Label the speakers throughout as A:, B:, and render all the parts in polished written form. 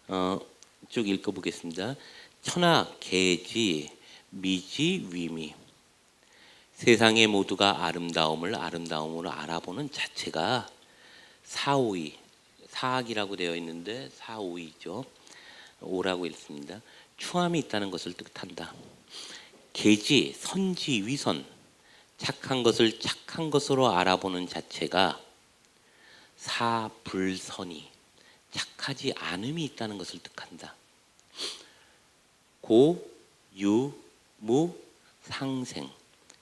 A: 어, 쭉 읽어보겠습니다. 천하 계지 미지 위미. 세상의 모두가 아름다움으로 알아보는 자체가 사오이, 사악이라고 되어 있는데 사오이죠. 오라고 읽습니다. 추함이 있다는 것을 뜻한다. 계지, 선지, 위선, 착한 것을 착한 것으로 알아보는 자체가 사불선이, 착하지 않음이 있다는 것을 뜻한다. 고, 유, 무, 상생.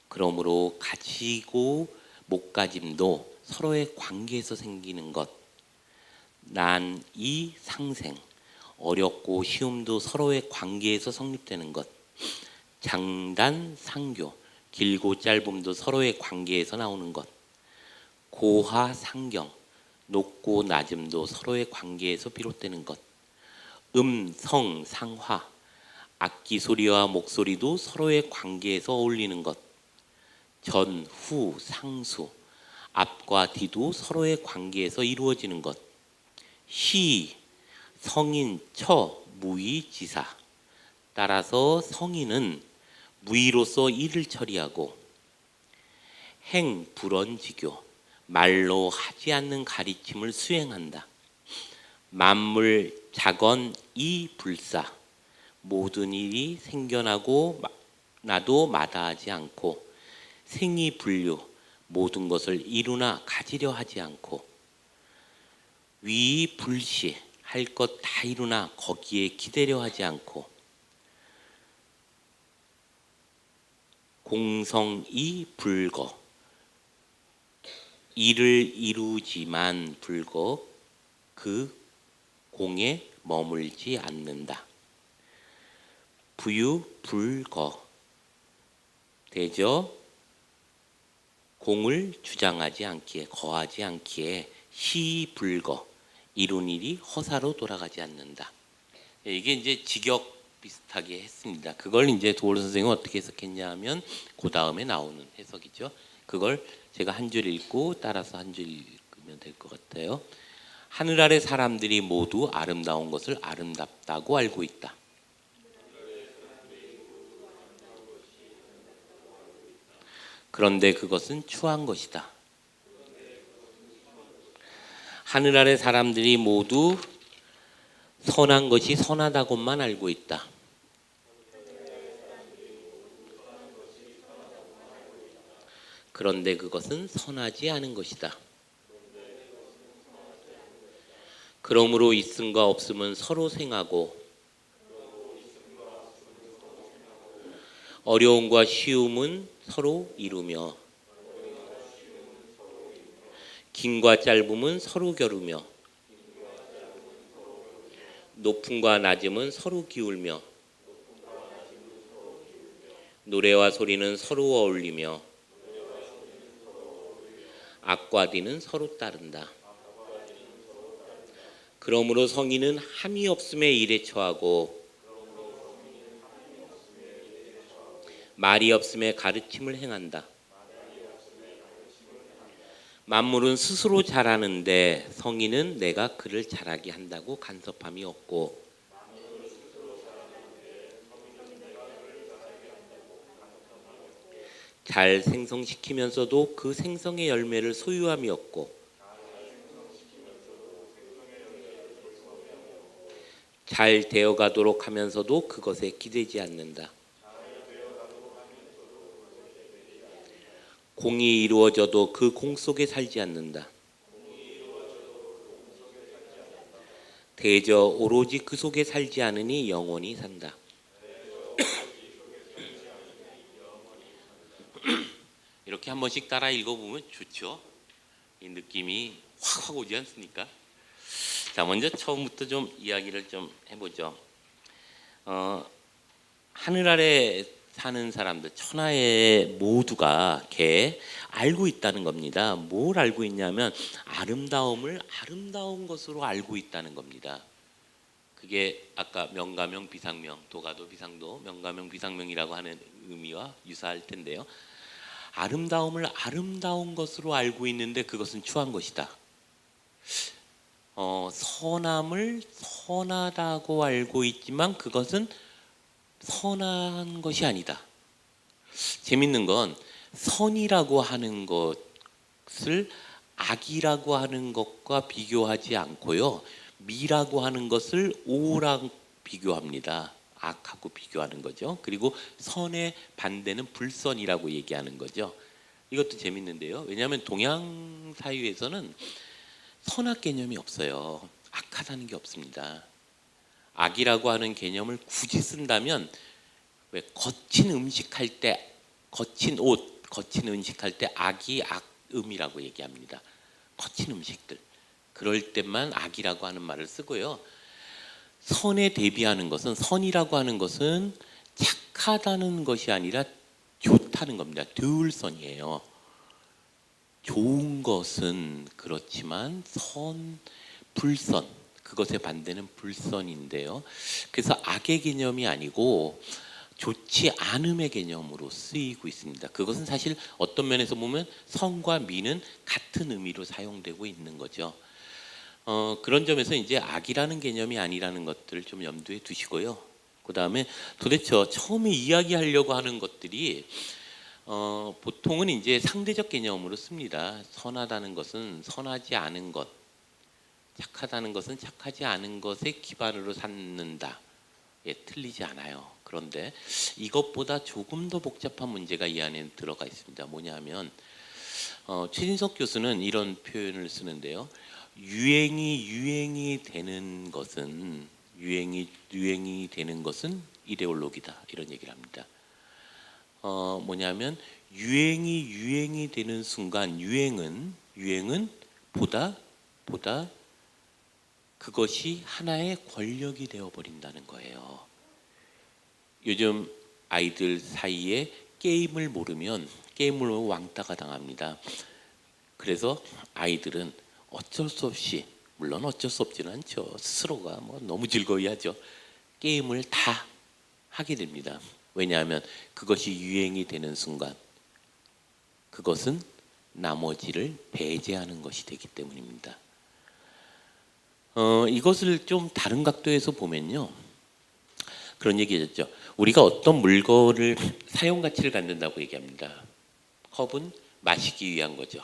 A: 그러므로 가지고 못가짐도 서로의 관계에서 생기는 것. 난, 이, 상생. 어렵고 쉬움도 서로의 관계에서 성립되는 것. 장단, 상교. 길고 짧음도 서로의 관계에서 나오는 것. 고하, 상경. 높고 낮음도 서로의 관계에서 비롯되는 것. 성, 상화. 악기 소리와 목소리도 서로의 관계에서 어울리는 것. 전, 후, 상수. 앞과 뒤도 서로의 관계에서 이루어지는 것. 시, 성인, 처, 무의, 지사. 따라서 성인은 무의로서 일을 처리하고, 행, 불언지교. 말로 하지 않는 가르침을 수행한다. 만물, 자건, 이, 불사. 모든 일이 생겨나고 나도 마다하지 않고, 생이 분류, 모든 것을 이루나 가지려 하지 않고, 위, 불시, 할 것 다 이루나 거기에 기대려 하지 않고, 공성이 불거. 일을 이루지만 불거 그 공에 머물지 않는다. 부유 불거. 되죠? 공을 주장하지 않기에, 거하지 않기에 시불거. 이룬 일이 허사로 돌아가지 않는다. 이게 이제 직역 비슷하게 했습니다. 그걸 이제 도올 선생님은 어떻게 해석했냐 하면 그 다음에 나오는 해석이죠. 그걸 제가 한 줄 읽고 따라서 한 줄 읽으면 될 것 같아요. 하늘 아래 사람들이 모두 아름다운 것을 아름답다고 알고 있다. 그런데 그것은 추한 것이다. 하늘 아래 사람들이 모두 선한 것이 선하다고만 알고 있다. 그런데 그것은 선하지 않은 것이다. 그러므로 있음과 없음은 서로 생하고, 어려움과 쉬움은 서로 이루며, 긴과 짧음은 서로 겨루며, 높음과 낮음은 서로 기울며, 노래와 소리는 서로 어울리며, 악과 뒤는 서로 따른다. 그러므로 성인은 함이 없음에 일에 처하고, 말이 없음에 가르침을 행한다. 만물은 스스로 자라는데 성인은 내가 그를 자라게 한다고 간섭함이 없고, 잘 생성시키면서도 그 생성의 열매를 소유함이 없고, 잘 되어가도록 하면서도 그것에 기대지 않는다. 공이 이루어져도 그 공 속에 살지 않는다. 대저 오로지 그 속에 살지 않으니 영원히 산다. 이렇게 한 번씩 따라 읽어보면 좋죠. 이 느낌이 확 오지 않습니까? 자, 먼저 처음부터 좀 이야기를 좀 해보죠. 하늘 아래 사는 사람들, 천하의 모두가 개 알고 있다는 겁니다. 뭘 알고 있냐면 아름다움을 아름다운 것으로 알고 있다는 겁니다. 그게 아까 명가명, 비상명, 도가도, 비상도, 명가명, 비상명이라고 하는 의미와 유사할 텐데요. 아름다움을 아름다운 것으로 알고 있는데 그것은 추한 것이다. 선함을 선하다고 알고 있지만 그것은 선한 것이 아니다. 재밌는 건 선이라고 하는 것을 악이라고 하는 것과 비교하지 않고요. 미라고 하는 것을 오랑 비교합니다. 악하고 비교하는 거죠. 그리고 선의 반대는 불선이라고 얘기하는 거죠. 이것도 재밌는데요. 왜냐하면 동양 사회에서는 선악 개념이 없어요. 악하다는 게 없습니다. 악이라고 하는 개념을 굳이 쓴다면 왜 거친 음식 할 때, 거친 옷, 거친 음식 할 때 악이 악음이라고 얘기합니다. 거친 음식들. 그럴 때만 악이라고 하는 말을 쓰고요. 선에 대비하는 것은, 선이라고 하는 것은 착하다는 것이 아니라 좋다는 겁니다. 드울선이에요. 좋은 것은 그렇지만 불선, 그것의 반대는 불선인데요. 그래서 악의 개념이 아니고 좋지 않음의 개념으로 쓰이고 있습니다. 그것은 사실 어떤 면에서 보면 선과 미는 같은 의미로 사용되고 있는 거죠. 그런 점에서 이제 악이라는 개념이 아니라는 것들을 좀 염두에 두시고요. 그 다음에 도대체 처음에 이야기하려고 하는 것들이 보통은 이제 상대적 개념으로 씁니다. 선하다는 것은 선하지 않은 것, 착하다는 것은 착하지 않은 것에 기반으로 삼는다. 예, 틀리지 않아요. 그런데 이것보다 조금 더 복잡한 문제가 이 안에 들어가 있습니다. 뭐냐면 최진석 교수는 이런 표현을 쓰는데요. 유행이 되는 것은 이데올로기다, 이런 얘기를 합니다. 뭐냐면 유행이 되는 순간 유행은 보다 그것이 하나의 권력이 되어 버린다는 거예요. 요즘 아이들 사이에 게임을 모르면 게임으로 왕따가 당합니다. 그래서 아이들은 어쩔 수 없이, 물론 어쩔 수 없지는 않죠. 스스로가 너무 즐거워하죠. 게임을 다 하게 됩니다. 왜냐하면 그것이 유행이 되는 순간 그것은 나머지를 배제하는 것이 되기 때문입니다. 이것을 좀 다른 각도에서 보면요. 그런 얘기했죠. 우리가 어떤 물건을 사용 가치를 갖는다고 얘기합니다. 컵은 마시기 위한 거죠.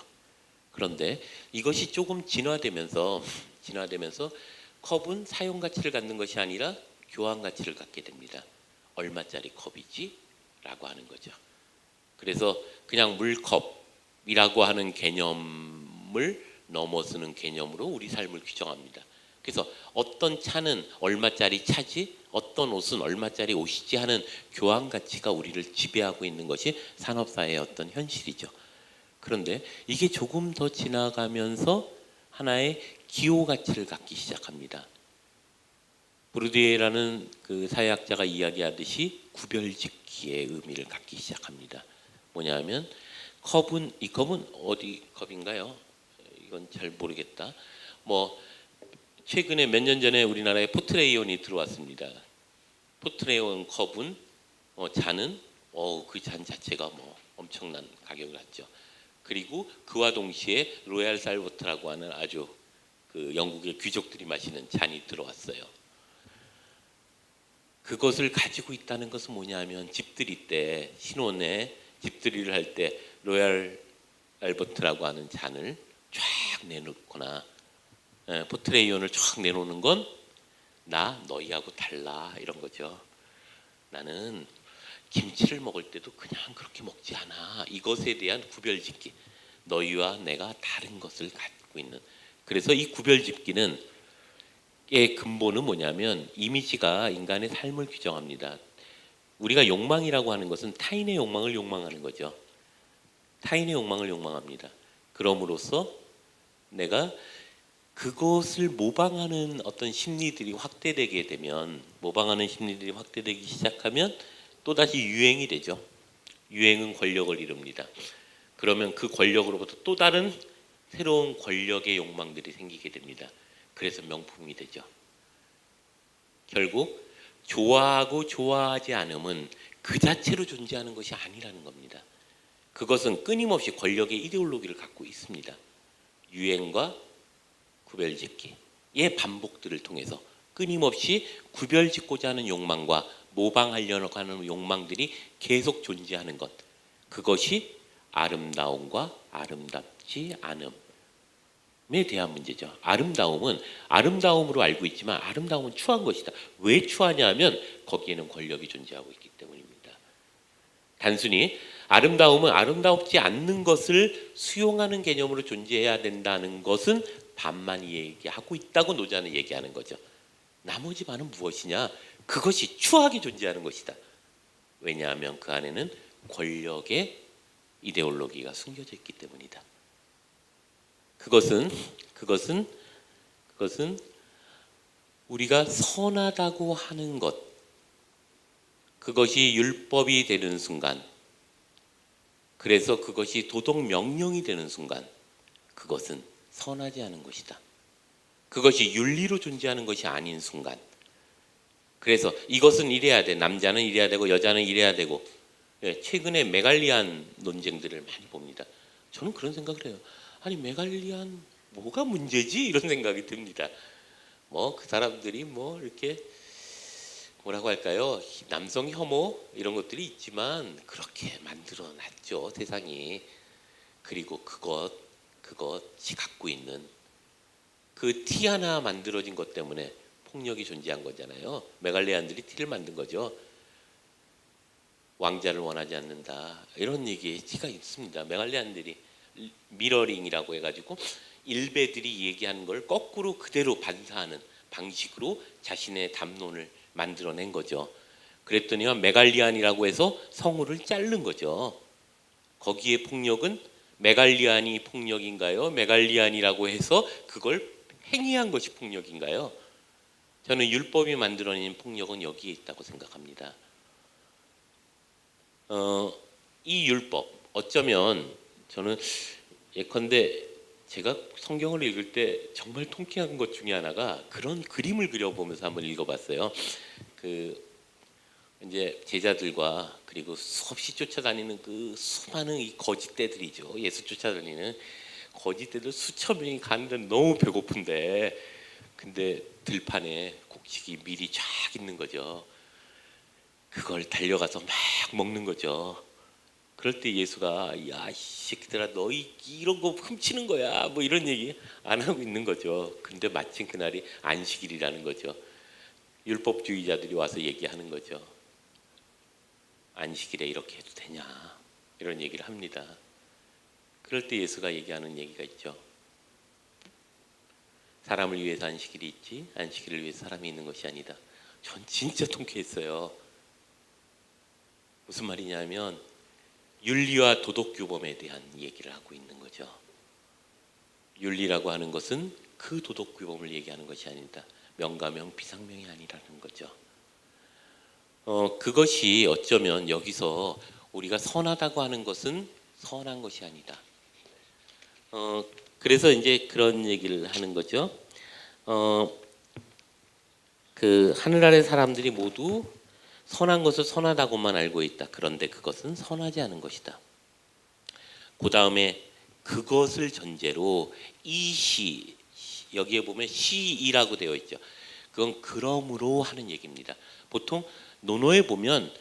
A: 그런데 이것이 조금 진화되면서 컵은 사용 가치를 갖는 것이 아니라 교환 가치를 갖게 됩니다. 얼마짜리 컵이지? 라고 하는 거죠. 그래서 그냥 물컵이라고 하는 개념을 넘어서는 개념으로 우리 삶을 규정합니다. 그래서 어떤 차는 얼마짜리 차지, 어떤 옷은 얼마짜리 옷이지 하는 교환 가치가 우리를 지배하고 있는 것이 산업사회의 어떤 현실이죠. 그런데 이게 조금 더 지나가면서 하나의 기호 가치를 갖기 시작합니다. 부르디에라는 그 사회학자가 이야기하듯이 구별짓기의 의미를 갖기 시작합니다. 뭐냐면 이 컵은 어디 컵인가요? 이건 잘 모르겠다. 최근에 몇 년 전에 우리나라에 포트레이온이 들어왔습니다. 포트레이온 컵은 잔은 그 잔 자체가 엄청난 가격을 했죠. 그리고 그와 동시에 로얄 살버트라고 하는 아주 그 영국의 귀족들이 마시는 잔이 들어왔어요. 그것을 가지고 있다는 것은 뭐냐면 집들이 때, 신혼에 집들이를 할 때 로얄 알버트라고 하는 잔을 쫙 내놓거나 포트레이온을 쫙 내놓는 건 나 너희하고 달라, 이런 거죠. 나는 김치를 먹을 때도 그냥 그렇게 먹지 않아. 이것에 대한 구별짓기. 너희와 내가 다른 것을 갖고 있는. 그래서 이 구별짓기는 의 근본은 뭐냐면 이미지가 인간의 삶을 규정합니다. 우리가 욕망이라고 하는 것은 타인의 욕망을 욕망하는 거죠. 타인의 욕망을 욕망합니다. 그럼으로써 내가 그것을 모방하는 어떤 심리들이 확대되게 되면, 모방하는 심리들이 확대되기 시작하면 또다시 유행이 되죠. 유행은 권력을 이룹니다. 그러면 그 권력으로부터 또 다른 새로운 권력의 욕망들이 생기게 됩니다. 그래서 명품이 되죠. 결국 좋아하고 좋아하지 않음은 그 자체로 존재하는 것이 아니라는 겁니다. 그것은 끊임없이 권력의 이데올로기를 갖고 있습니다. 유행과 구별짓기. 반복들을 통해서 끊임없이 구별짓고자 하는 욕망과 모방하려고 하는 욕망들이 계속 존재하는 것, 그것이 아름다움과 아름답지 않음에 대한 문제죠. 아름다움은 아름다움으로 알고 있지만 아름다움은 추한 것이다. 왜 추하냐 하면 거기에는 권력이 존재하고 있기 때문입니다. 단순히 아름다움은 아름답지 않는 것을 수용하는 개념으로 존재해야 된다는 것은 반만 얘기하고 있다고 노자는 얘기하는 거죠. 나머지 반은 무엇이냐? 그것이 추하게 존재하는 것이다. 왜냐하면 그 안에는 권력의 이데올로기가 숨겨져 있기 때문이다. 그것은 우리가 선하다고 하는 것, 그것이 율법이 되는 순간, 그래서 그것이 도덕 명령이 되는 순간, 그것은 선하지 않은 것이다. 그것이 윤리로 존재하는 것이 아닌 순간, 그래서 이것은 이래야 돼, 남자는 이래야 되고 여자는 이래야 되고, 최근에 메갈리안 논쟁들을 많이 봅니다. 저는 그런 생각을 해요. 아니 메갈리안 뭐가 문제지? 이런 생각이 듭니다. 뭐 그 사람들이 뭐 이렇게 뭐라고 할까요? 남성 혐오 이런 것들이 있지만 그렇게 만들어놨죠, 세상이. 그리고 그것이 갖고 있는 그 티 하나 만들어진 것 때문에 폭력이 존재한 거잖아요. 메갈리안들이 티를 만든 거죠. 왕자를 원하지 않는다, 이런 얘기의 티가 있습니다. 메갈리안들이 미러링이라고 해가지고 일베들이 얘기하는 걸 거꾸로 그대로 반사하는 방식으로 자신의 담론을 만들어낸 거죠. 그랬더니만 메갈리안이라고 해서 성우를 자른 거죠. 거기에 폭력은 메갈리안이 폭력인가요? 메갈리안이라고 해서 그걸 행위한 것이 폭력인가요? 저는 율법이 만들어낸 폭력은 여기에 있다고 생각합니다. 이 율법, 어쩌면 저는 예컨대 제가 성경을 읽을 때 정말 통쾌한 것 중에 하나가 그런 그림을 그려보면서 한번 읽어봤어요. 이제 제자들과 그리고 수없이 쫓아다니는 그 수많은 이 거짓대들이죠. 예수 쫓아다니는 거짓대들 수천 명이 가는데 너무 배고픈데, 근데 들판에 곡식이 미리 쫙 있는 거죠. 그걸 달려가서 막 먹는 거죠. 그럴 때 예수가 야, 이 새끼들아, 너희 이런 거 훔치는 거야, 뭐 이런 얘기 안 하고 있는 거죠. 근데 마침 그날이 안식일이라는 거죠. 율법주의자들이 와서 얘기하는 거죠. 안식일에 이렇게 해도 되냐, 이런 얘기를 합니다. 그럴 때 예수가 얘기하는 얘기가 있죠. 사람을 위해서 안식일이 있지 안식일을 위해서 사람이 있는 것이 아니다. 전 진짜 통쾌했어요. 무슨 말이냐면 윤리와 도덕규범에 대한 얘기를 하고 있는 거죠. 윤리라고 하는 것은 그 도덕규범을 얘기하는 것이 아니다. 명가명 비상명이 아니라는 거죠. 그것이 어쩌면 여기서 우리가 선하다고 하는 것은 선한 것이 아니다. 그래서 이제 그런 얘기를 하는 거죠. 그 하늘 아래 사람들이 모두 선한 것을 선하다고만 알고 있다. 그런데 그것은 선하지 않은 것이다. 그 다음에 그것을 전제로 이 여기에 보면 시이라고 되어 있죠. 그건 그러므로 하는 얘기입니다. 보통 논어에 보면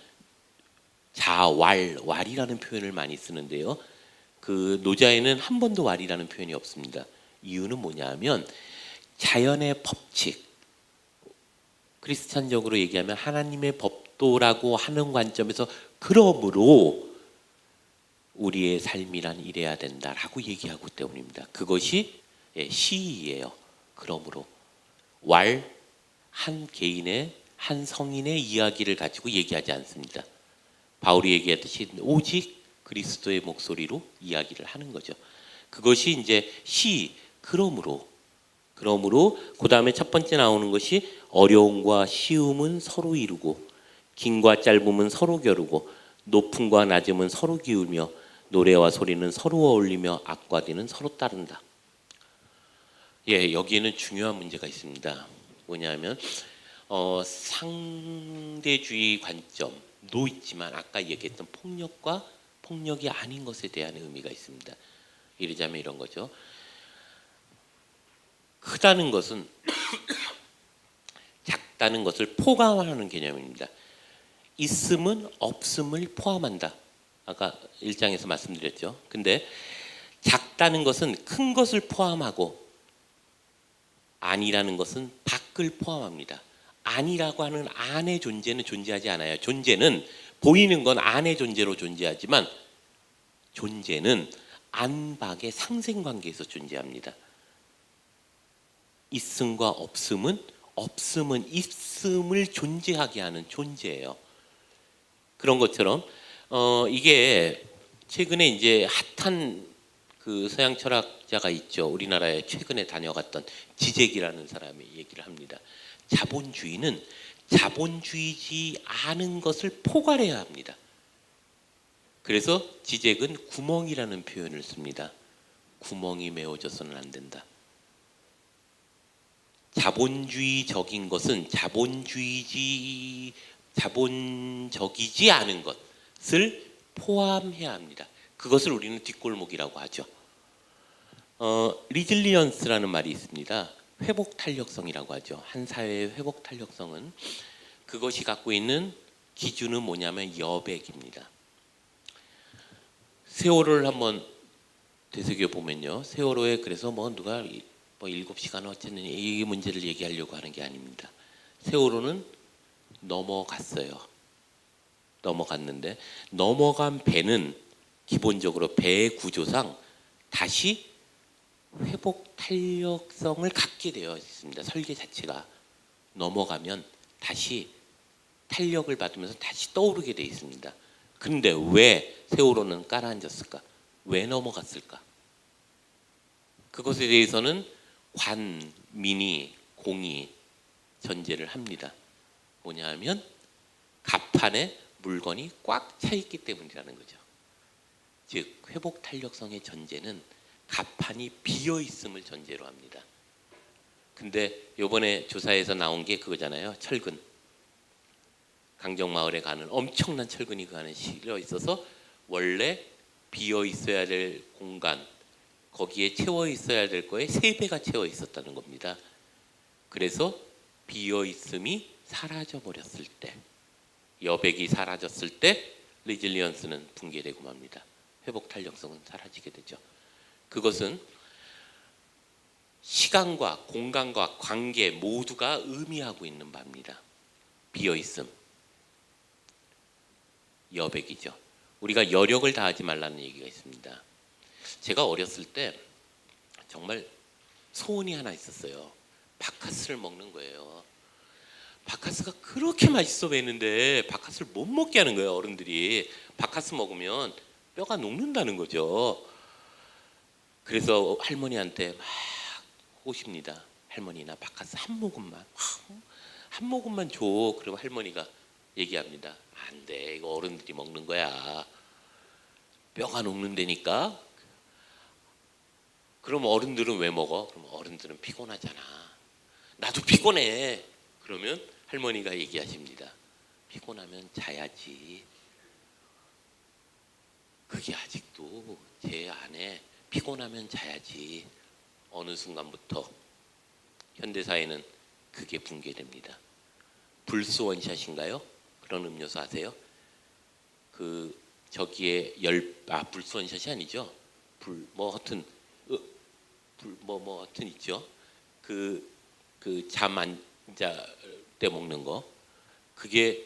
A: 왈이라는 표현을 많이 쓰는데요. 그 노자에는 한 번도 왈이라는 표현이 없습니다. 이유는 뭐냐면 자연의 법칙, 크리스찬적으로 얘기하면 하나님의 법도라고 하는 관점에서 그러므로 우리의 삶이란 이래야 된다라고 얘기하기 때문입니다. 그것이 시이예요. 그러므로 한 개인의 한 성인의 이야기를 가지고 얘기하지 않습니다. 바울이 얘기했듯이 오직 그리스도의 목소리로 이야기를 하는 거죠. 그것이 이제 그러므로 그 다음에 첫 번째 나오는 것이 어려움과 쉬움은 서로 이루고 긴과 짧음은 서로 겨루고 높음과 낮음은 서로 기울며 노래와 소리는 서로 어울리며 악과 뒤는 서로 따른다. 여기에는 중요한 문제가 있습니다. 뭐냐면 상대주의 관점도 있지만 아까 얘기했던 폭력과 폭력이 아닌 것에 대한 의미가 있습니다. 이러자면 이런 거죠. 크다는 것은 작다는 것을 포괄하는 개념입니다. 있음은 없음을 포함한다. 아까 1장에서 말씀드렸죠. 근데 작다는 것은 큰 것을 포함하고 아니라는 것은 밖을 포함합니다. 아니라고 하는 안의 존재는 존재하지 않아요. 존재는 보이는 건 안의 존재로 존재하지만 존재는 안팎의 상생관계에서 존재합니다. 있음과 없음은 있음을 존재하게 하는 존재예요. 그런 것처럼 이게 최근에 이제 핫한 그 서양 철학자가 있죠. 우리나라에 최근에 다녀갔던 지젝이라는 사람이 얘기를 합니다. 자본주의는 자본주의지 않은 것을 포괄해야 합니다. 그래서 지젝은 구멍이라는 표현을 씁니다. 구멍이 메워져서는 안 된다. 자본주의적인 것은 자본적이지 않은 것을 포함해야 합니다. 그것을 우리는 뒷골목이라고 하죠. 리질리언스라는 말이 있습니다. 회복 탄력성이라고 하죠. 한 사회의 회복 탄력성은 그것이 갖고 있는 기준은 뭐냐면 여백입니다. 세월호를 한번 되새겨 보면요. 세월호에 그래서 누가 7시간 어쨌든 이 문제를 얘기하려고 하는 게 아닙니다. 세월호는 넘어갔어요. 넘어갔는데 넘어간 배는 기본적으로 배의 구조상 다시 회복 탄력성을 갖게 되어 있습니다. 설계 자체가 넘어가면 다시 탄력을 받으면서 다시 떠오르게 되어 있습니다. 그런데 왜 세월호는 깔아앉았을까? 왜 넘어갔을까? 그것에 대해서는 관, 민이, 공이 전제를 합니다. 뭐냐 하면 갑판에 물건이 꽉 차 있기 때문이라는 거죠. 즉 회복 탄력성의 전제는 갑판이 비어 있음을 전제로 합니다. 근데 이번에 조사에서 나온 게 그거잖아요. 철근. 강정마을에 가는 엄청난 철근이 그 안에 실려 있어서 원래 비어 있어야 될 공간 거기에 채워 있어야 될 거에 3배가 채워 있었다는 겁니다. 그래서 비어 있음이 사라져 버렸을 때, 여백이 사라졌을 때 리질리언스는 붕괴되고 맙니다. 회복 탄력성은 사라지게 되죠. 그것은 시간과 공간과 관계 모두가 의미하고 있는 바입니다. 비어 있음, 여백이죠. 우리가 여력을 다하지 말라는 얘기가 있습니다. 제가 어렸을 때 정말 소원이 하나 있었어요. 바카스를 먹는 거예요. 바카스가 그렇게 맛있어 보이는데 바카스를 못 먹게 하는 거예요. 어른들이. 바카스 먹으면 뼈가 녹는다는 거죠. 그래서 할머니한테 막 호십니다. 할머니 나 바카스 한 모금만 줘. 그럼 할머니가 얘기합니다. 안 돼. 이거 어른들이 먹는 거야. 뼈가 녹는다니까. 그럼 어른들은 왜 먹어? 그럼 어른들은 피곤하잖아. 나도 피곤해. 그러면 할머니가 얘기하십니다. 피곤하면 자야지. 그게 아직도 제 안에 피곤하면 자야지. 어느 순간부터 현대사회는 그게 붕괴됩니다. 불스 원샷인가요? 그런 음료수 아세요? 저기에 불스 원샷이 아니죠. 하여튼 하여튼 있죠. 잠 안 자 때 먹는 거. 그게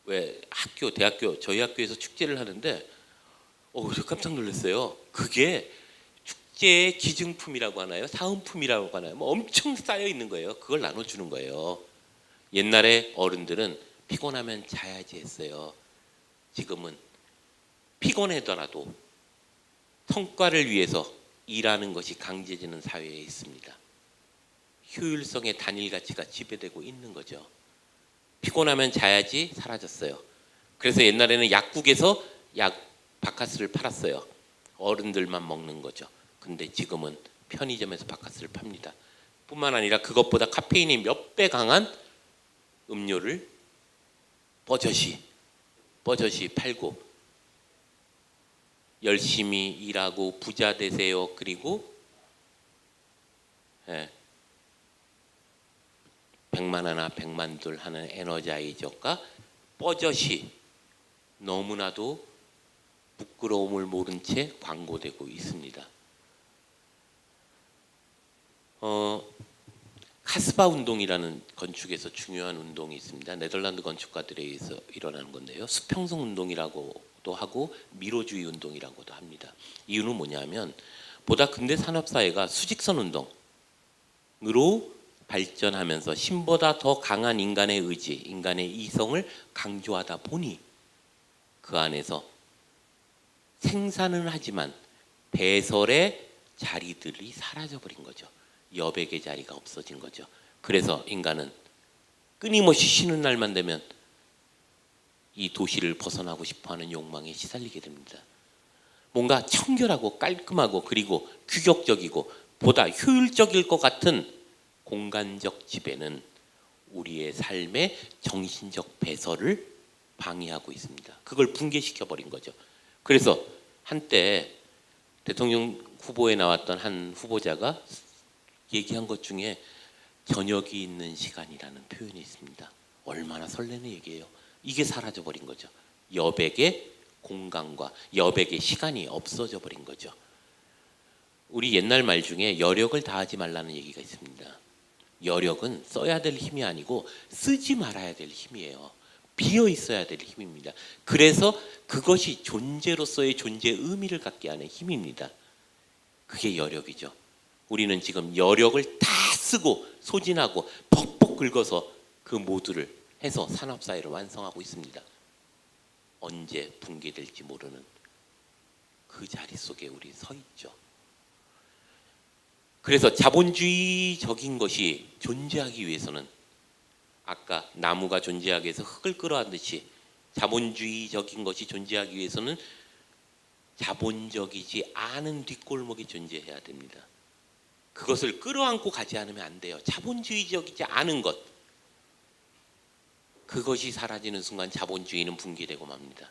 A: 왜 대학교 저희 학교에서 축제를 하는데 깜짝 놀랐어요. 그게 축제의 기증품이라고 하나요? 사은품이라고 하나요? 엄청 쌓여 있는 거예요. 그걸 나눠주는 거예요. 옛날에 어른들은 피곤하면 자야지 했어요. 지금은 피곤하더라도 성과를 위해서 일하는 것이 강제되는 사회에 있습니다. 효율성의 단일 가치가 지배되고 있는 거죠. 피곤하면 자야지 사라졌어요. 그래서 옛날에는 약국에서 바카스를 팔았어요. 어른들만 먹는 거죠. 근데 지금은 편의점에서 바카스를 팝니다. 뿐만 아니라 그것보다 카페인이 몇 배 강한 음료를 버젓이 팔고 열심히 일하고 부자 되세요. 그리고 예, 100만 하나 100만 둘 하는 에너자이저가 뻐젓이 너무나도 부끄러움을 모른 채 광고되고 있습니다. 카스바 운동이라는 건축에서 중요한 운동이 있습니다. 네덜란드 건축가들에 의해서 일어나는 건데요. 수평성 운동이라고도 하고 미로주의 운동이라고도 합니다. 이유는 뭐냐면 보다 근대 산업사회가 수직선 운동으로 발전하면서 신보다 더 강한 인간의 의지, 인간의 이성을 강조하다 보니 그 안에서 생산은 하지만 배설의 자리들이 사라져버린 거죠. 여백의 자리가 없어진 거죠. 그래서 인간은 끊임없이 쉬는 날만 되면 이 도시를 벗어나고 싶어하는 욕망에 시달리게 됩니다. 뭔가 청결하고 깔끔하고 그리고 규격적이고 보다 효율적일 것 같은 공간적 지배는 우리의 삶의 정신적 배설을 방해하고 있습니다. 그걸 붕괴시켜버린 거죠. 그래서 한때 대통령 후보에 나왔던 한 후보자가 얘기한 것 중에 저녁이 있는 시간이라는 표현이 있습니다. 얼마나 설레는 얘기예요. 이게 사라져버린 거죠. 여백의 공간과 여백의 시간이 없어져 버린 거죠. 우리 옛날 말 중에 여력을 다하지 말라는 얘기가 있습니다. 여력은 써야 될 힘이 아니고 쓰지 말아야 될 힘이에요. 비어 있어야 될 힘입니다. 그래서 그것이 존재로서의 존재 의미를 갖게 하는 힘입니다. 그게 여력이죠. 우리는 지금 여력을 다 쓰고 소진하고 벅벅 긁어서 그 모두를 해서 산업사회를 완성하고 있습니다. 언제 붕괴될지 모르는 그 자리 속에 우리 서 있죠. 그래서 자본주의적인 것이 존재하기 위해서는 아까 나무가 존재하기 위해서 흙을 끌어안듯이 자본주의적인 것이 존재하기 위해서는 자본적이지 않은 뒷골목이 존재해야 됩니다. 그것을 끌어안고 가지 않으면 안 돼요. 자본주의적이지 않은 것. 그것이 사라지는 순간 자본주의는 붕괴되고 맙니다.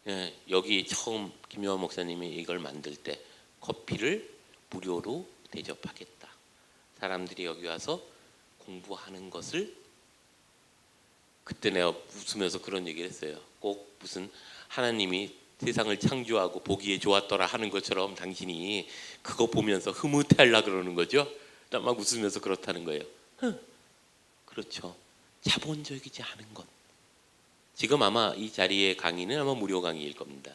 A: 예, 여기 처음 김요한 목사님이 이걸 만들 때 커피를 무료로 대접하겠다. 사람들이 여기 와서 공부하는 것을 그때 내가 웃으면서 그런 얘기를 했어요. 꼭 무슨 하나님이 세상을 창조하고 보기에 좋았더라 하는 것처럼 당신이 그거 보면서 흐뭇해하려고 그러는 거죠. 나 막 웃으면서 그렇다는 거예요. 그렇죠. 자본적이지 않은 것. 지금 아마 이 자리의 강의는 아마 무료 강의일 겁니다.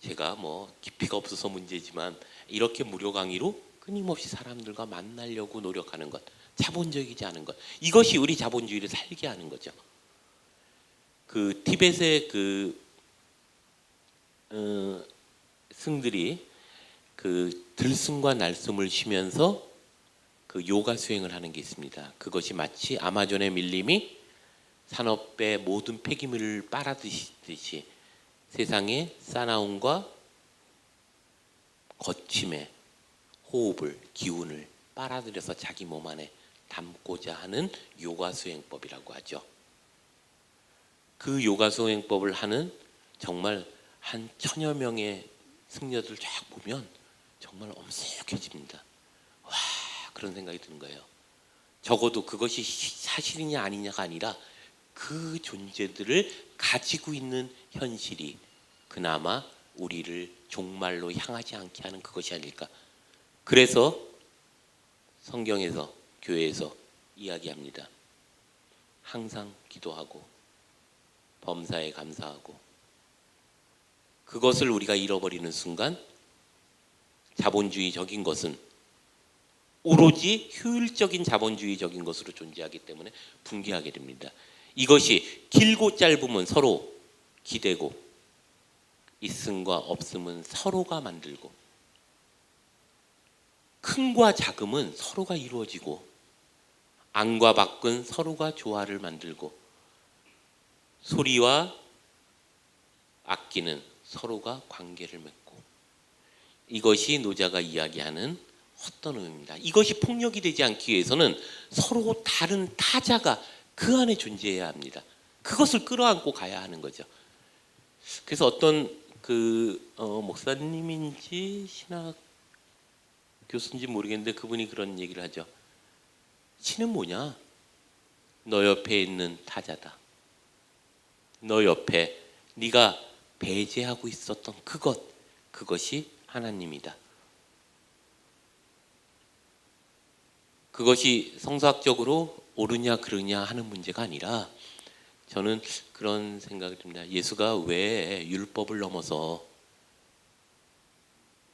A: 제가 뭐 깊이가 없어서 문제지만 이렇게 무료 강의로 끊임없이 사람들과 만나려고 노력하는 것, 자본적이지 않은 것, 이것이 우리 자본주의를 살게 하는 거죠. 그 티벳의 승들이 그 들숨과 날숨을 쉬면서 그 요가 수행을 하는 게 있습니다. 그것이 마치 아마존의 밀림이 산업의 모든 폐기물을 빨아들이듯이 세상의 사나움과 거침의 호흡을, 기운을 빨아들여서 자기 몸 안에 담고자 하는 요가 수행법이라고 하죠. 그 요가 수행법을 하는 정말 한 1000여 명의 승려들 쫙 보면 정말 엄숙해집니다. 와, 그런 생각이 드는 거예요. 적어도 그것이 사실이냐 아니냐가 아니라 그 존재들을 가지고 있는 현실이 그나마 우리를 종말로 향하지 않게 하는 그것이 아닐까. 그래서 성경에서 교회에서 이야기합니다. 항상 기도하고 범사에 감사하고. 그것을 우리가 잃어버리는 순간 자본주의적인 것은 오로지 효율적인 자본주의적인 것으로 존재하기 때문에 붕괴하게 됩니다. 이것이 길고 짧으면 서로 기대고 있음과 없음은 서로가 만들고 큰과 작음은 서로가 이루어지고 안과 밖은 서로가 조화를 만들고 소리와 악기는 서로가 관계를 맺고 이것이 노자가 이야기하는 헛된 의미입니다. 이것이 폭력이 되지 않기 위해서는 서로 다른 타자가 그 안에 존재해야 합니다. 그것을 끌어안고 가야 하는 거죠. 그래서 어떤 목사님인지 교수인지 모르겠는데 그분이 그런 얘기를 하죠. 신은 뭐냐? 너 옆에 있는 타자다. 너 옆에 네가 배제하고 있었던 그것이 하나님이다. 그것이 성서학적으로 옳으냐 그르냐 하는 문제가 아니라 저는 그런 생각이 듭니다. 예수가 왜 율법을 넘어서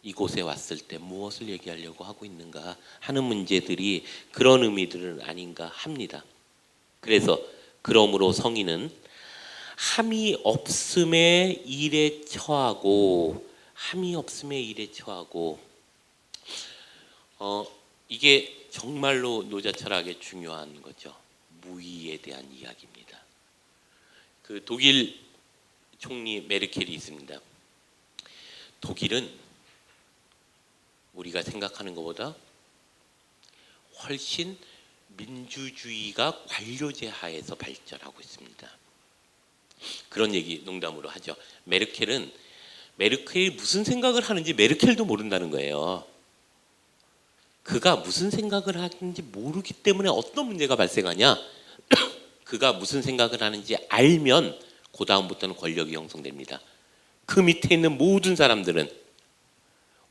A: 이곳에 왔을 때 무엇을 얘기하려고 하고 있는가 하는 문제들이 그런 의미들은 아닌가 합니다. 그래서 그러므로 성인은 함이 없음의 일에 처하고 이게 정말로 노자철학의 중요한 거죠. 무의에 대한 이야기입니다. 그 독일 총리 메르켈이 있습니다. 독일은 우리가 생각하는 것보다 훨씬 민주주의가 관료제 하에서 발전하고 있습니다. 그런 얘기 농담으로 하죠. 메르켈이 무슨 생각을 하는지 메르켈도 모른다는 거예요. 그가 무슨 생각을 하는지 모르기 때문에 어떤 문제가 발생하냐? 그가 무슨 생각을 하는지 알면 그 다음부터는 권력이 형성됩니다. 그 밑에 있는 모든 사람들은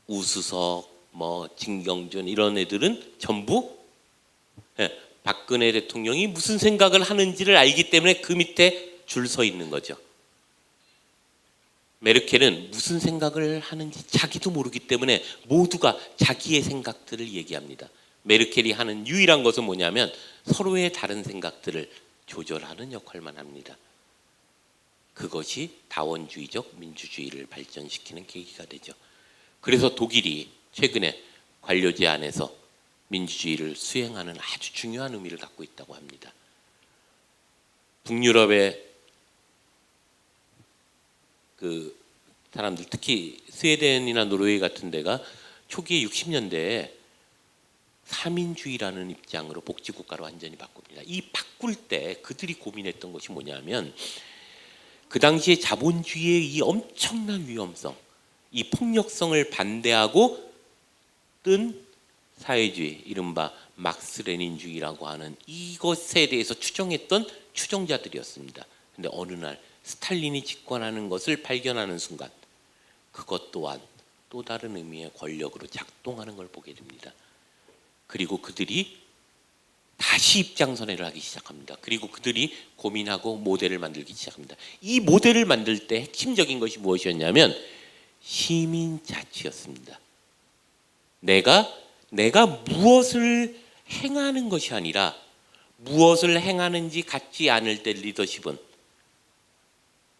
A: 우수석, 진경준 이런 애들은 전부 박근혜 대통령이 무슨 생각을 하는지를 알기 때문에 그 밑에 줄 서 있는 거죠. 메르켈은 무슨 생각을 하는지 자기도 모르기 때문에 모두가 자기의 생각들을 얘기합니다. 메르켈이 하는 유일한 것은 뭐냐면 서로의 다른 생각들을 조절하는 역할만 합니다. 그것이 다원주의적 민주주의를 발전시키는 계기가 되죠. 그래서 독일이 최근에 관료제 안에서 민주주의를 수행하는 아주 중요한 의미를 갖고 있다고 합니다. 북유럽의 그 사람들, 특히 스웨덴이나 노르웨이 같은 데가 초기에 60년대에 사민주의라는 입장으로 복지국가로 완전히 바꿉니다. 이 바꿀 때 그들이 고민했던 것이 뭐냐면 그 당시에 자본주의의 이 엄청난 위험성, 이 폭력성을 반대하고 뜬 사회주의, 이른바 막스 레닌주의라고 하는 이것에 대해서 추정했던 추종자들이었습니다. 근데 어느 날 스탈린이 집권하는 것을 발견하는 순간 그것 또한 또 다른 의미의 권력으로 작동하는 걸 보게 됩니다. 그리고 그들이 다시 입장선회를 하기 시작합니다. 그리고 그들이 고민하고 모델을 만들기 시작합니다. 이 모델을 만들 때 핵심적인 것이 무엇이었냐면 시민자치였습니다. 내가 무엇을 행하는 것이 아니라 무엇을 행하는지 같지 않을 때 리더십은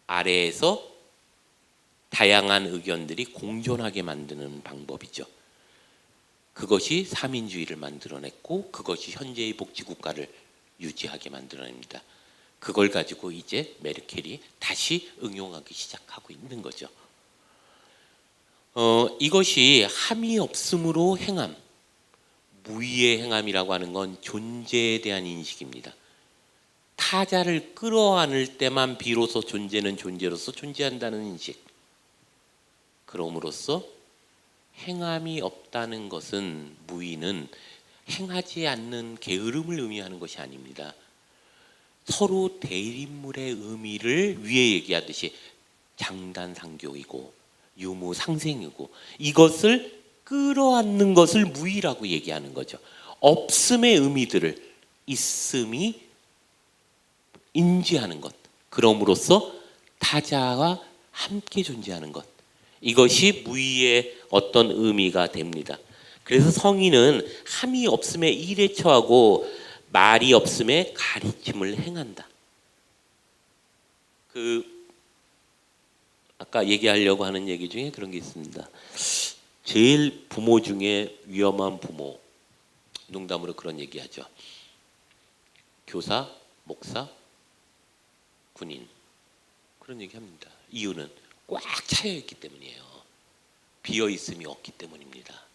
A: 아래에서 다양한 의견들이 공존하게 만드는 방법이죠. 그것이 사민주의를 만들어냈고 그것이 현재의 복지국가를 유지하게 만들어냅니다. 그걸 가지고 이제 메르켈이 다시 응용하기 시작하고 있는 거죠. 이것이 함이 없음으로 행함, 무의의 행함이라고 하는 건 존재에 대한 인식입니다. 타자를 끌어안을 때만 비로소 존재는 존재로서 존재한다는 인식. 그럼으로써 행함이 없다는 것은 무의는 행하지 않는 게으름을 의미하는 것이 아닙니다. 서로 대립물의 의미를 위에 얘기하듯이 장단상교이고 유무상생이고 이것을 끌어안는 것을 무의라고 얘기하는 거죠. 없음의 의미들을 있음이 인지하는 것, 그럼으로써 타자와 함께 존재하는 것, 이것이 무의의 어떤 의미가 됩니다. 그래서 성인은 함이 없음에 일에 처하고 말이 없음에 가르침을 행한다. 아까 얘기하려고 하는 얘기 중에 그런 게 있습니다. 제일 부모 중에 위험한 부모, 농담으로 그런 얘기하죠. 교사, 목사, 군인, 그런 얘기합니다. 이유는 꽉 차여 있기 때문이에요. 비어 있음이 없기 때문입니다.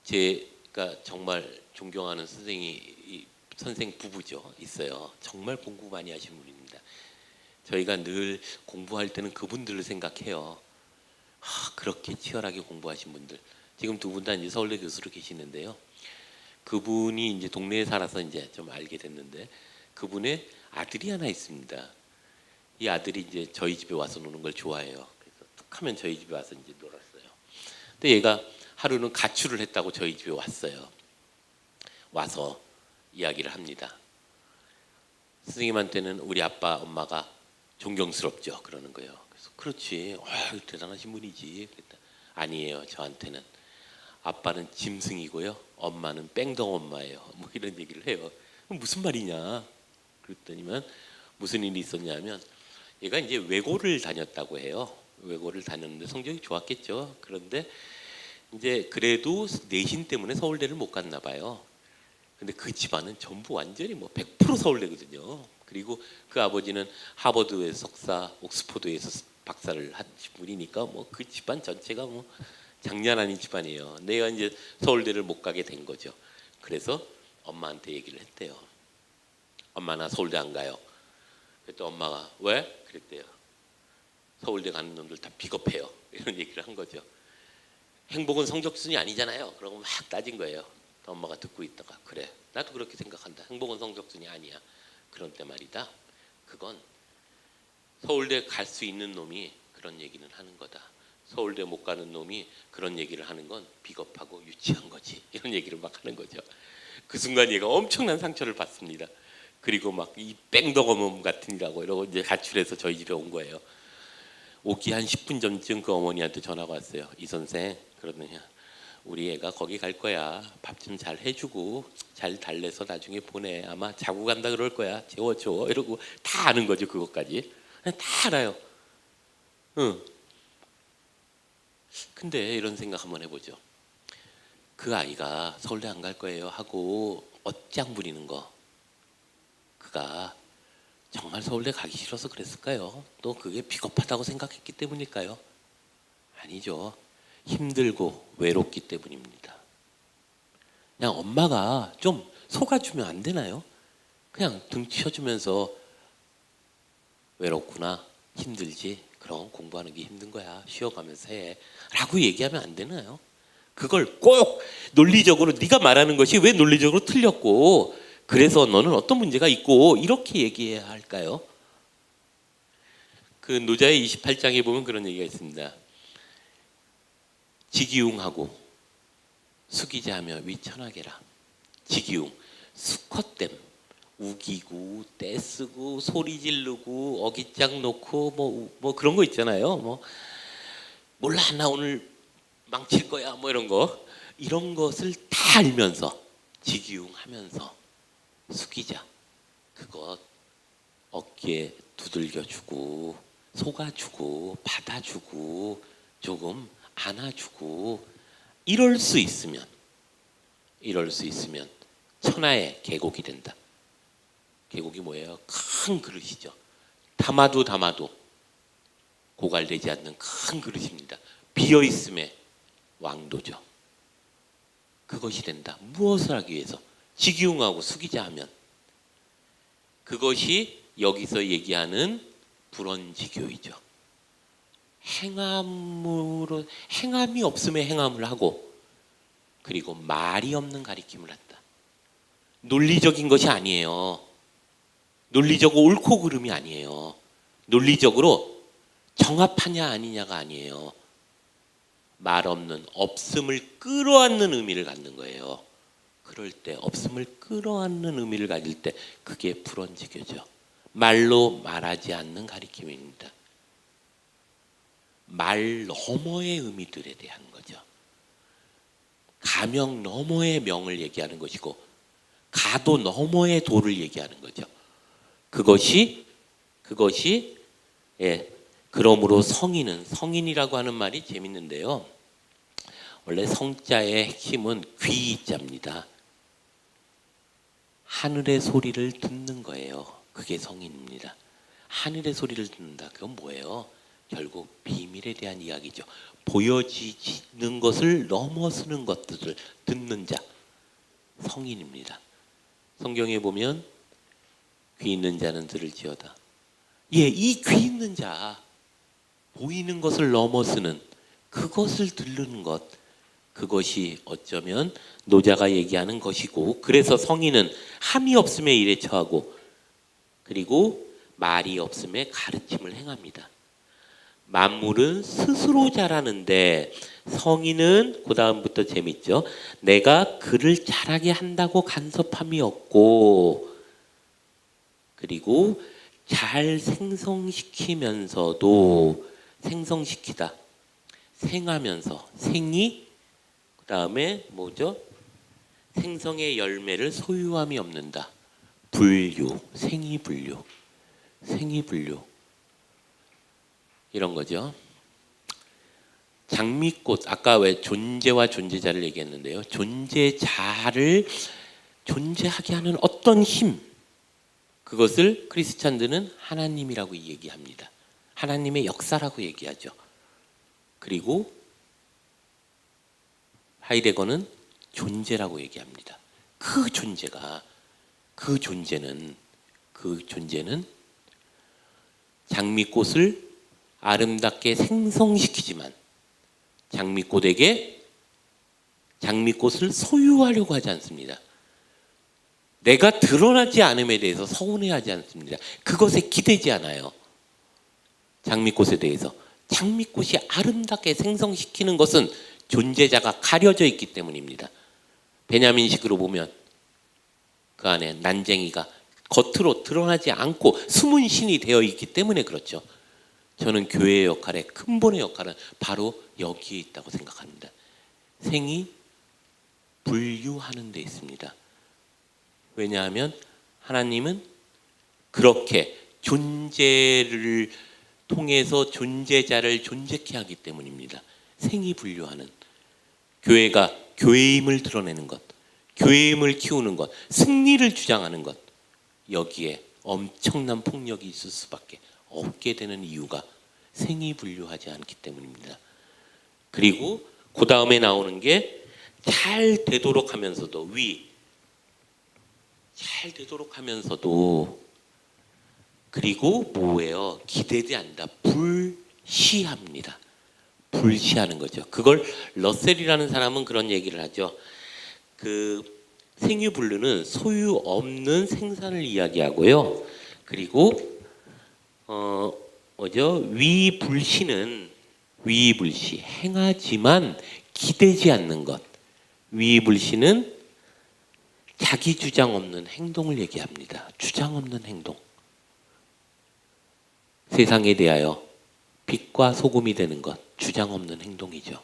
A: 제가 정말 존경하는 선생 부부죠. 있어요. 정말 공부 많이 하신 분입니다. 저희가 늘 공부할 때는 그분들을 생각해요. 그렇게 치열하게 공부하신 분들. 지금 두 분 다 이제 서울대 교수로 계시는데요. 그분이 이제 동네에 살아서 이제 좀 알게 됐는데 그분의 아들이 하나 있습니다. 이 아들이 이제 저희 집에 와서 노는 걸 좋아해요. 그래서 툭 하면 저희 집에 와서 이제 놀았어요. 근데 얘가 하루는 가출을 했다고 저희 집에 왔어요. 와서 이야기를 합니다. 선생님한테는 우리 아빠 엄마가 존경스럽죠. 그러는 거예요. 그래서 그렇지. 대단하신 분이지. 그랬다. 아니에요. 저한테는 아빠는 짐승이고요. 엄마는 뺑덩 엄마예요. 뭐 이런 얘기를 해요. 무슨 말이냐? 그랬더니만 무슨 일이 있었냐면 얘가 이제 외고를 다녔다고 해요. 외고를 다녔는데 성적이 좋았겠죠. 그런데 이제 그래도 내신 때문에 서울대를 못 갔나 봐요. 근데 그 집안은 전부 완전히 뭐 100% 서울대거든요. 그리고 그 아버지는 하버드에서 석사, 옥스퍼드에서 박사를 하신 분이니까 뭐 그 집안 전체가 뭐 장난 아닌 집안이에요. 내가 이제 서울대를 못 가게 된 거죠. 그래서 엄마한테 얘기를 했대요. 엄마 나 서울대 안 가요. 그랬더니 엄마가 왜? 그랬대요. 서울대 가는 놈들 다 비겁해요. 이런 얘기를 한 거죠. 행복은 성적순이 아니잖아요. 그러고 막 따진 거예요. 엄마가 듣고 있다가 그래 나도 그렇게 생각한다. 행복은 성적순이 아니야. 그런데 말이다. 그건 서울대 갈 수 있는 놈이 그런 얘기는 하는 거다. 서울대 못 가는 놈이 그런 얘기를 하는 건 비겁하고 유치한 거지. 이런 얘기를 막 하는 거죠. 그 순간 얘가 엄청난 상처를 받습니다. 그리고 막 이 뺑덕어멈 같으니라고 이러고 이제 가출해서 저희 집에 온 거예요. 오기 한 10분 전쯤 그 어머니한테 전화가 왔어요. 이 선생 그러느냐 우리 애가 거기 갈 거야. 밥 좀 잘 해주고 잘 달래서 나중에 보내. 아마 자고 간다 그럴 거야. 재워줘. 이러고 다 아는 거죠. 그것까지. 다 알아요. 응. 근데 이런 생각 한번 해보죠. 그 아이가 서울대 안 갈 거예요 하고 어짱 부리는 거. 그가 정말 서울대 가기 싫어서 그랬을까요? 또 그게 비겁하다고 생각했기 때문일까요? 아니죠. 힘들고 외롭기 때문입니다. 그냥 엄마가 좀 속아주면 안 되나요? 그냥 등 치워주면서 외롭구나, 힘들지, 그럼 공부하는 게 힘든 거야, 쉬어가면서 해 라고 얘기하면 안 되나요? 그걸 꼭 논리적으로 네가 말하는 것이 왜 논리적으로 틀렸고 그래서 너는 어떤 문제가 있고 이렇게 얘기해야 할까요? 그 노자의 28장에 보면 그런 얘기가 있습니다. 지기웅하고 숙이자하며 위천하게라. 지기웅, 수컷댐, 우기고 떼쓰고 소리 지르고 어깃장 놓고 뭐 그런 거 있잖아요. 뭐 몰라 나 오늘 망칠 거야 뭐 이런 것을 다 알면서 지기웅하면서 숙이자. 그것 어깨에 두들겨주고 속아주고 받아주고 조금 안아주고 이럴 수 있으면 천하의 계곡이 된다. 계곡이 뭐예요? 큰 그릇이죠. 담아도 고갈되지 않는 큰 그릇입니다. 비어있음의 왕도죠. 그것이 된다. 무엇을 하기 위해서? 지기웅하고 숙이자 하면 그것이 여기서 얘기하는 불언지교이죠. 행함이 없음에 행함을 하고 그리고 말이 없는 가리킴을 한다. 논리적인 것이 아니에요. 논리적으로 옳고 그름이 아니에요. 논리적으로 정합하냐 아니냐가 아니에요. 말 없는 없음을 끌어안는 의미를 갖는 거예요. 그럴 때 없음을 끌어안는 의미를 가질 때 그게 불언지교죠. 말로 말하지 않는 가리킴입니다. 말 너머의 의미들에 대한 거죠. 가명 너머의 명을 얘기하는 것이고 가도 너머의 도를 얘기하는 거죠. 그것이 그러므로 성인이라고 하는 말이 재밌는데요. 원래 성자의 핵심은 귀자입니다. 하늘의 소리를 듣는 거예요. 그게 성인입니다. 하늘의 소리를 듣는다. 그건 뭐예요? 결국 비밀에 대한 이야기죠. 보여지는 것을 넘어서는 것들을 듣는 자, 성인입니다. 성경에 보면 귀 있는 자는 들을지어다. 이 귀 있는 자, 보이는 것을 넘어서는 그것을 들르는 것, 그것이 어쩌면 노자가 얘기하는 것이고, 그래서 성인은 함이 없음에 일에 처하고 그리고 말이 없음에 가르침을 행합니다. 만물은 스스로 자라는데 성인은 그 다음부터 재밌죠. 내가 그를 자라게 한다고 간섭함이 없고, 그리고 잘 생성시키면서도 생성시키다, 생하면서 생이 그 다음에 뭐죠? 생성의 열매를 소유함이 없는다. 분류, 생이분류, 생이분류 이런 거죠. 장미꽃, 아까 왜 존재와 존재자를 얘기했는데요. 존재자를 존재하게 하는 어떤 힘, 그것을 크리스찬들은 하나님이라고 얘기합니다. 하나님의 역사라고 얘기하죠. 그리고 하이데거는 존재라고 얘기합니다. 그 존재는 장미꽃을 아름답게 생성시키지만 장미꽃에게 장미꽃을 소유하려고 하지 않습니다. 내가 드러나지 않음에 대해서 서운해하지 않습니다. 그것에 기대지 않아요. 장미꽃에 대해서. 장미꽃이 아름답게 생성시키는 것은 존재자가 가려져 있기 때문입니다. 베냐민식으로 보면 그 안에 난쟁이가 겉으로 드러나지 않고 숨은 신이 되어 있기 때문에 그렇죠. 저는 교회의 역할에 근본의 역할은 바로 여기에 있다고 생각합니다. 생이 분류하는 데 있습니다. 왜냐하면 하나님은 그렇게 존재를 통해서 존재자를 존재케 하기 때문입니다. 생이 분류하는, 교회가 교회임을 드러내는 것, 교회임을 키우는 것, 승리를 주장하는 것, 여기에 엄청난 폭력이 있을 수밖에 없게 되는 이유가 생이 분류하지 않기 때문입니다. 그리고 그 다음에 나오는 게 잘 되도록 하면서도 잘 되도록 하면서도, 그리고 뭐예요? 기대지 않는다. 불시합니다. 불시하는 거죠. 그걸 러셀이라는 사람은 그런 얘기를 하죠. 그 생유분류는 소유 없는 생산을 이야기하고요. 그리고 위불시는 위불시, 행하지만 기대지 않는 것. 위불시는 자기 주장 없는 행동을 얘기합니다. 주장 없는 행동. 세상에 대하여 빛과 소금이 되는 것, 주장 없는 행동이죠.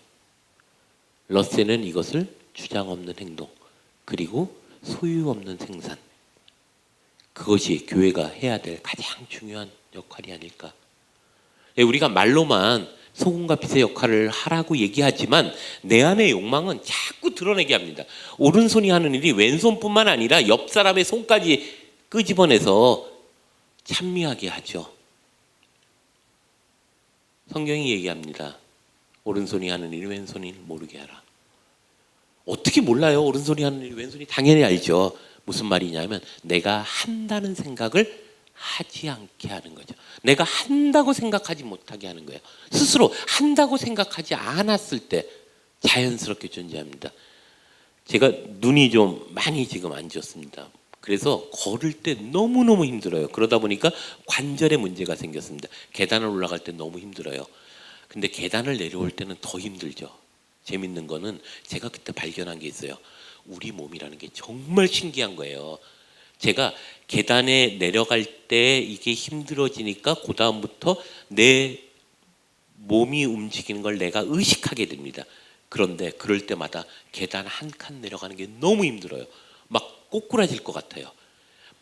A: 러셀은 이것을 주장 없는 행동, 그리고 소유 없는 생산, 그것이 교회가 해야 될 가장 중요한 역할이 아닐까. 우리가 말로만 소금과 빛의 역할을 하라고 얘기하지만 내 안의 욕망은 자꾸 드러내게 합니다. 오른손이 하는 일이 왼손뿐만 아니라 옆 사람의 손까지 끄집어내서 찬미하게 하죠. 성경이 얘기합니다. 오른손이 하는 일이 왼손이 모르게 하라. 어떻게 몰라요? 오른손이 하는 일이 왼손이 당연히 알죠. 무슨 말이냐면 내가 한다는 생각을 하지 않게 하는 거죠. 내가 한다고 생각하지 못하게 하는 거예요. 스스로 한다고 생각하지 않았을 때 자연스럽게 존재합니다. 제가 눈이 좀 많이 지금 안 좋습니다. 그래서 걸을 때 너무너무 힘들어요. 그러다 보니까 관절에 문제가 생겼습니다. 계단을 올라갈 때 너무 힘들어요. 근데 계단을 내려올 때는 더 힘들죠. 재밌는 거는 제가 그때 발견한 게 있어요. 우리 몸이라는 게 정말 신기한 거예요. 제가 계단에 내려갈 때 이게 힘들어지니까 그 다음부터 내 몸이 움직이는 걸 내가 의식하게 됩니다. 그런데 그럴 때마다 계단 한 칸 내려가는 게 너무 힘들어요. 막 꼬꾸라질 것 같아요.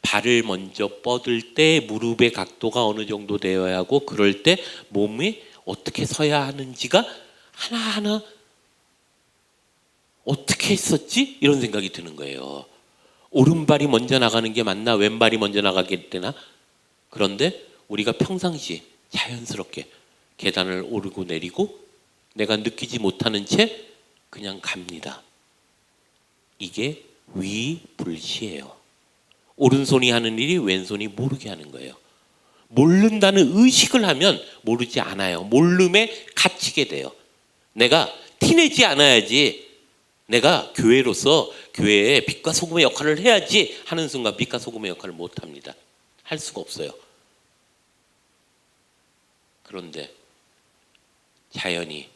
A: 발을 먼저 뻗을 때 무릎의 각도가 어느 정도 되어야 하고, 그럴 때 몸이 어떻게 서야 하는지가 하나하나 어떻게 했었지? 이런 생각이 드는 거예요. 오른발이 먼저 나가는 게 맞나? 왼발이 먼저 나가게 되나? 그런데 우리가 평상시에 자연스럽게 계단을 오르고 내리고 내가 느끼지 못하는 채 그냥 갑니다. 이게 위불시예요. 오른손이 하는 일이 왼손이 모르게 하는 거예요. 모른다는 의식을 하면 모르지 않아요. 모름에 갇히게 돼요. 내가 티내지 않아야지 내가 교회로서 교회에 빛과 소금의 역할을 해야지 하는 순간 빛과 소금의 역할을 못합니다. 할 수가 없어요. 그런데 자연히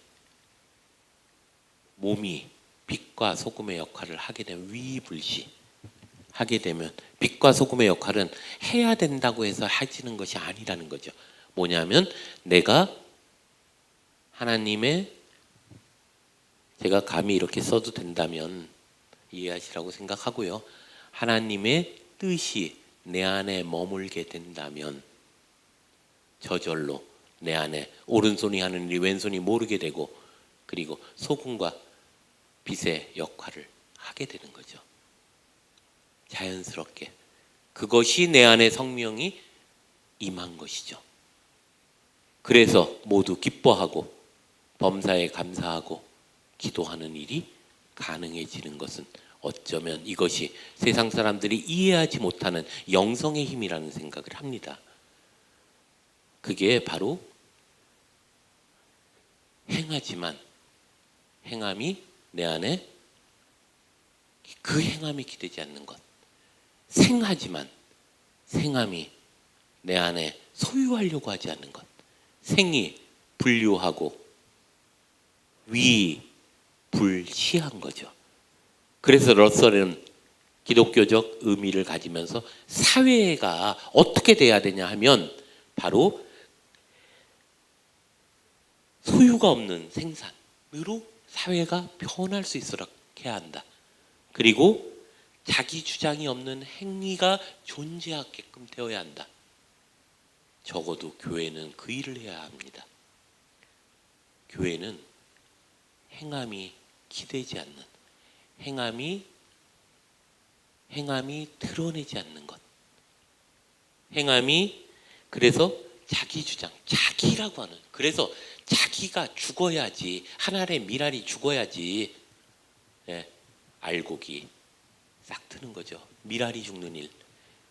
A: 몸이 빛과 소금의 역할을 하게 되면 위불시 하게 되면 빛과 소금의 역할은 해야 된다고 해서 하지는 것이 아니라는 거죠. 뭐냐면 내가 하나님의, 제가 감히 이렇게 써도 된다면 이해하시라고 생각하고요. 하나님의 뜻이 내 안에 머물게 된다면 저절로 내 안에 오른손이 하는 일이 왼손이 모르게 되고, 그리고 소금과 빛의 역할을 하게 되는 거죠. 자연스럽게 그것이 내 안에 성령이 임한 것이죠. 그래서 모두 기뻐하고 범사에 감사하고 기도하는 일이 가능해지는 것은 어쩌면 이것이 세상 사람들이 이해하지 못하는 영성의 힘이라는 생각을 합니다. 그게 바로 행하지만 행함이 내 안에 그 행함이 기대지 않는 것, 생하지만 생함이 내 안에 소유하려고 하지 않는 것, 생이 분류하고 위 불시한 거죠. 그래서 러셀은 기독교적 의미를 가지면서 사회가 어떻게 돼야 되냐 하면 바로 소유가 없는 생산으로 사회가 변할 수 있도록 해야 한다. 그리고 자기 주장이 없는 행위가 존재하게끔 되어야 한다. 적어도 교회는 그 일을 해야 합니다. 교회는 행함이 기대지 않는, 행함이 드러내지 않는 것, 행함이, 그래서 자기 주장, 자기라고 하는, 그래서 자기가 죽어야지, 하나의 미랄이 죽어야지 알곡이 싹 트는 거죠. 미랄이 죽는 일,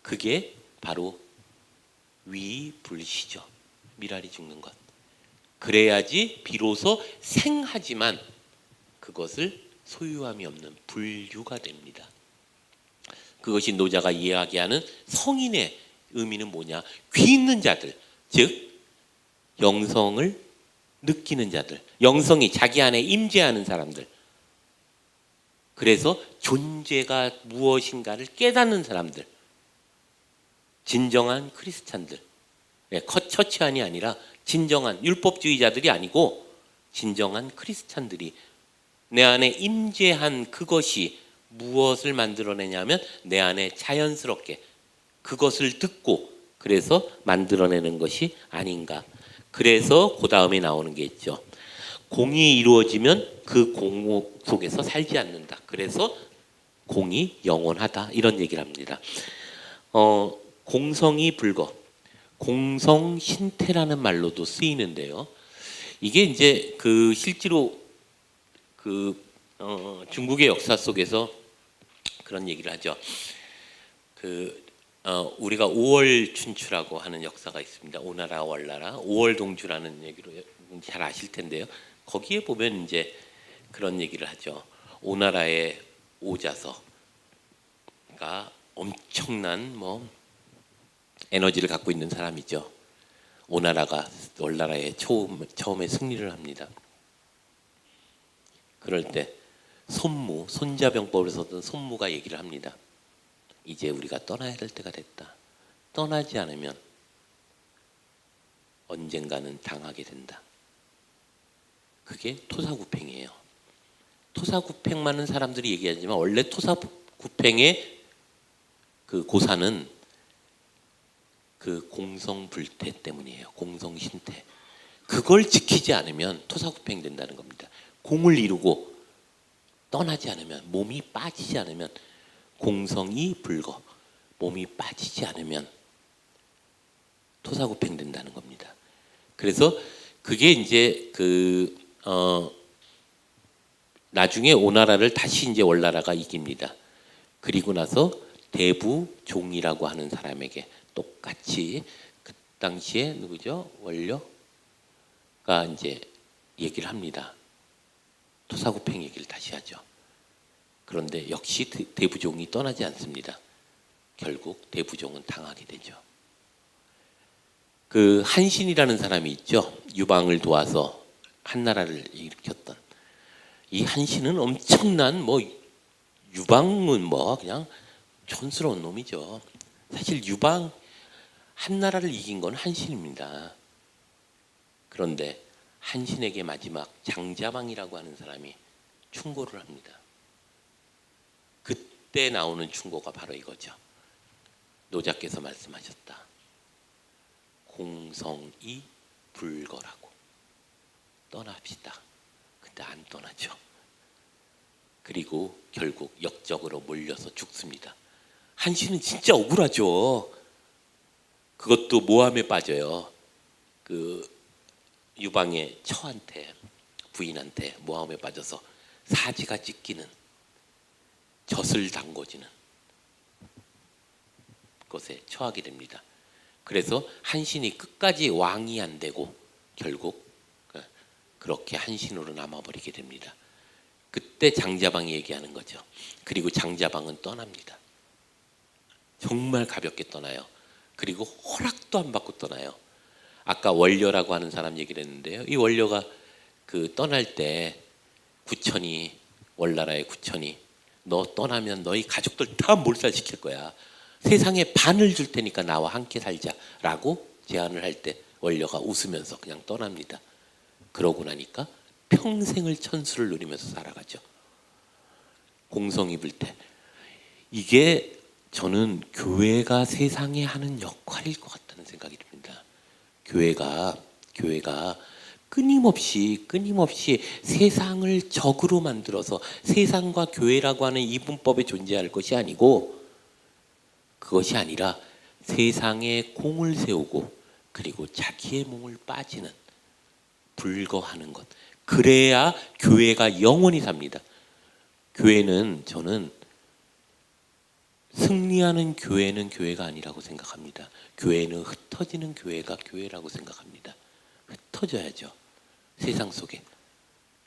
A: 그게 바로 위불시죠. 미랄이 죽는 것. 그래야지 비로소 생하지만 그것을 소유함이 없는 불유가 됩니다. 그것이 노자가 이야기하는 성인의 의미는 뭐냐? 귀 있는 자들, 즉 영성을 느끼는 자들, 영성이 자기 안에 임재하는 사람들, 그래서 존재가 무엇인가를 깨닫는 사람들, 진정한 크리스찬들, 처치안이 아니라 진정한 율법주의자들이 아니고 진정한 크리스찬들이 내 안에 임재한 그것이 무엇을 만들어내냐면 내 안에 자연스럽게 그것을 듣고 그래서 만들어내는 것이 아닌가. 그래서 그 다음에 나오는 게 있죠. 공이 이루어지면 그 공 속에서 살지 않는다. 그래서 공이 영원하다, 이런 얘기를 합니다. 공성이 불거, 공성신태라는 말로도 쓰이는데요. 이게 이제 그 실제로 그 중국의 역사 속에서 그런 얘기를 하죠. 우리가 5월 춘추라고 하는 역사가 있습니다. 오나라 월나라 5월 동주라는 얘기로 잘 아실 텐데요. 거기에 보면 이제 그런 얘기를 하죠. 오나라의 오자서가 엄청난 에너지를 갖고 있는 사람이죠. 오나라가 월나라에 처음에 승리를 합니다. 그럴 때 손자병법을 썼던 손무가 얘기를 합니다. 이제 우리가 떠나야 될 때가 됐다. 떠나지 않으면 언젠가는 당하게 된다. 그게 토사구팽이에요. 토사구팽 많은 사람들이 얘기하지만 원래 토사구팽의 그 고사는 그 공성불태 때문이에요. 공성신태. 그걸 지키지 않으면 토사구팽 된다는 겁니다. 공을 이루고 떠나지 않으면, 몸이 빠지지 않으면, 공성이 불거, 몸이 빠지지 않으면 토사구팽 된다는 겁니다. 그래서 그게 이제 나중에 오나라를 다시 이제 월나라가 이깁니다. 그리고 나서 대부종이라고 하는 사람에게 똑같이 그 당시에 누구죠? 원료가 이제 얘기를 합니다. 토사구팽 얘기를 다시 하죠. 그런데 역시 대부종이 떠나지 않습니다. 결국 대부종은 당하게 되죠. 그 한신이라는 사람이 있죠. 유방을 도와서 한나라를 일으켰던 이 한신은 엄청난 뭐 유방은 뭐 그냥 촌스러운 놈이죠. 사실 유방 한나라를 이긴 건 한신입니다. 그런데 한신에게 마지막 장자방이라고 하는 사람이 충고를 합니다. 그때 나오는 충고가 바로 이거죠. 노자께서 말씀하셨다. 공성이 불거라고. 떠납시다. 근데 안 떠나죠. 그리고 결국 역적으로 몰려서 죽습니다. 한신은 진짜 억울하죠. 그것도 모함에 빠져요. 그 유방의 처한테, 부인한테 모함에 빠져서 사지가 찢기는, 젖을 담궈지는 것에 처하게 됩니다. 그래서 한신이 끝까지 왕이 안 되고 결국 그렇게 한신으로 남아버리게 됩니다. 그때 장자방이 얘기하는 거죠. 그리고 장자방은 떠납니다. 정말 가볍게 떠나요. 그리고 허락도 안 받고 떠나요. 아까 원료라고 하는 사람 얘기를 했는데요. 이 원료가 그 떠날 때 구천이, 월나라의 구천이 너 떠나면 너희 가족들 다 몰살시킬 거야. 세상에 반을 줄 테니까 나와 함께 살자라고 제안을 할 때 원료가 웃으면서 그냥 떠납니다. 그러고 나니까 평생을 천수를 누리면서 살아가죠. 공성이 불태. 이게 저는 교회가 세상에 하는 역할일 것 같다는 생각이 듭니다. 교회가 끊임없이 세상을 적으로 만들어서 세상과 교회라고 하는 이분법에 존재할 것이 아니고, 그것이 아니라 세상에 공을 세우고 그리고 자기의 몸을 빠지는, 불거하는 것. 그래야 교회가 영원히 삽니다. 교회는, 저는 승리하는 교회는 교회가 아니라고 생각합니다. 교회는 흩어지는 교회가 교회라고 생각합니다. 흩어져야죠. 세상 속에.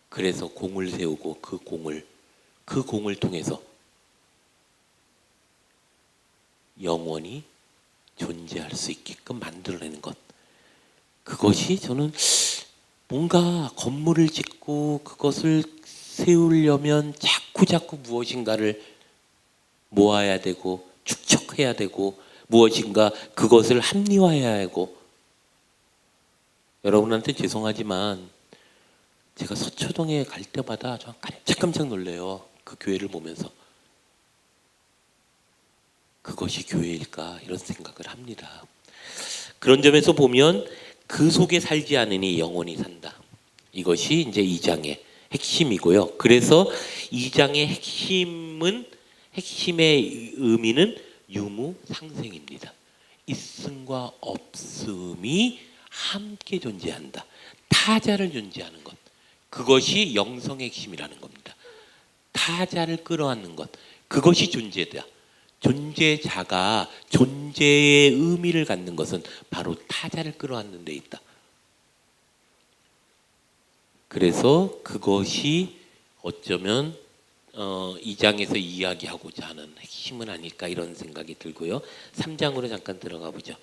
A: 그래서 공을 세우고 그 공을 통해서 영원히 존재할 수 있게끔 만들어내는 것. 그것이 저는 뭔가 건물을 짓고 그것을 세우려면 자꾸 무엇인가를 모아야 되고 축적해야 되고 무엇인가 그것을 합리화해야 하고. 여러분한테 죄송하지만 제가 서초동에 갈 때마다 저 깜짝깜짝 놀래요. 그 교회를 보면서. 그것이 교회일까 이런 생각을 합니다. 그런 점에서 보면 그 속에 살지 않으니 영원히 산다. 이것이 이제 2장의 핵심이고요. 그래서 2장의 핵심의 의미는 유무상생입니다. 있음과 없음이 함께 존재한다. 타자를 존재하는 것. 그것이 영성의 핵심이라는 겁니다. 타자를 끌어안는 것. 그것이 존재다. 존재자가 존재의 의미를 갖는 것은 바로 타자를 끌어안는 데 있다. 그래서 그것이 어쩌면 2장에서 이야기하고자 하는 핵심은 아닐까 이런 생각이 들고요. 3장으로 잠깐 들어가 보죠.